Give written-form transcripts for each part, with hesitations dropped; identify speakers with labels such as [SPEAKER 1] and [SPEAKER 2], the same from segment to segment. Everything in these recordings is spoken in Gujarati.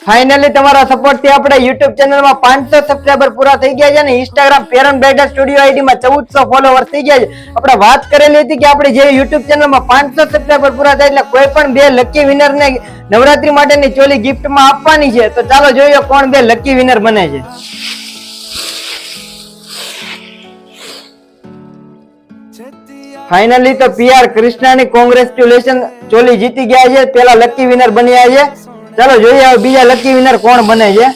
[SPEAKER 1] ફાઇનલી તમારા સપોર્ટ થી આપણે YouTube ચેનલ માં 500 સબસ્ક્રાઇબર પૂરા થઈ ગયા છે અને Instagram પેરન બ્રાઇડર સ્ટુડિયો આઈડી માં 1400 ફોલોવર થઈ ગયા છે. આપણે વાત કરેલી હતી કે આપણે જે YouTube ચેનલ માં 500 સબસ્ક્રાઇબર પૂરા થાય એટલે કોઈ પણ બે લકી વિનર ને નવરાત્રી માટેની ચોલી ગિફ્ટ માં આપવાની છે. તો ચાલો જોઈએ કોણ બે લકી વિનર બને છે. ફાઇનલી તો PR કૃષ્ણાની કોંગ્રેચ્યુલેશન ચોલી જીતી ગયા છે. પેલા લકી વિનર બન્યા છે. ચાલો જોઈએ હવે બીજા લકી વિનર કોણ બને છે.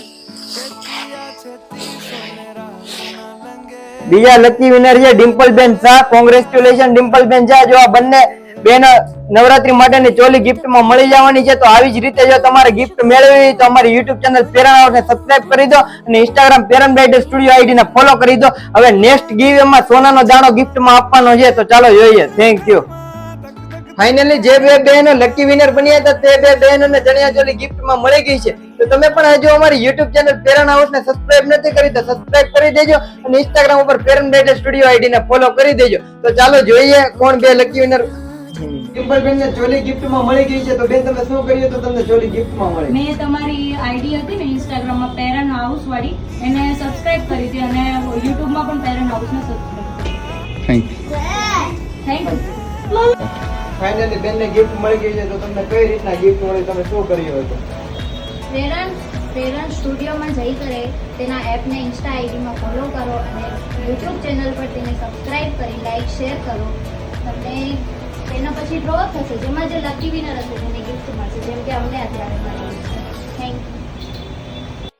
[SPEAKER 1] બીજા લકી વિનર છે ડિમ્પલબેન શાહ. કોંગ્રેચ્યુલેશન ડિમ્પલબેન શાહ. જો આ બંને બેન નવરાત્રી માટેની ચોલી ગિફ્ટ માં મળી જવાની છે. તો આવી જ રીતે જો તમારે ગિફ્ટ મેળવવી તો અમારી YouTube ચેનલ પેરન હાઉસને સબસ્ક્રાઇબ કરી દો અને Instagram પેરન બ્રાઇડર સ્ટુડિયો આઈડી ને ફોલો કરી દો. હવે નેક્સ્ટ ગીવ એમાં સોનાનો દાણો ગિફ્ટ માં આપવાનો છે. તો ચાલો જોઈએ. Thank you. ફાઇનલી જે બે બહેનો લકી વિનર બન્યા હતા તે બે બહેનોને ચણિયા ચોલી ગિફ્ટ માં મળી ગઈ છે. તો તમે પણ હજુ અમારી YouTube ચેનલ પેરન હાઉસ ને સબસ્ક્રાઇબ નથી કરી તો સબસ્ક્રાઇબ કરી દેજો અને Instagram ઉપર પેરન બ્રાઇડર સ્ટુડિયો આઈડી ને ફોલો કરી દેજો. તો ચાલો જોઈએ કોણ બે લકી વિનર. ડિમ્પલબેન ને ચોલી ગિફ્ટ માં મળી ગઈ છે. તો બેન તમે શું કર્યું તો તમને ચોલી ગિફ્ટ માં મળી?
[SPEAKER 2] મેં તમારી આઈડી હતી ને Instagram માં પેરન હાઉસ વાળી એને સબસ્ક્રાઇબ કરી હતી અને YouTube માં પણ પેરન હાઉસ ને સબસ્ક્રાઇબ કરી. Thank you.
[SPEAKER 1] ફાઇનલી બેન ને ગિફ્ટ મળી ગઈ છે. તો તમને કઈ રીતના ગિફ્ટ મળી, તમે શું કર્યું હતું?
[SPEAKER 3] પેરન સ્ટુડિયોમાં જઈ કરે તેના એપને ઇન્સ્ટા આઈડીમાં ફોલો કરો અને યુટ્યુબ ચેનલ પર તેને સબસ્ક્રાઇબ કરી લાઈક શેર કરો. તમને તેના પછી ડ્રો થશે જેમાં જે લકી વિનર હશે તેને ગિફ્ટ મળશે જેમ કે અમને અત્યારે મળી છે. Thank you.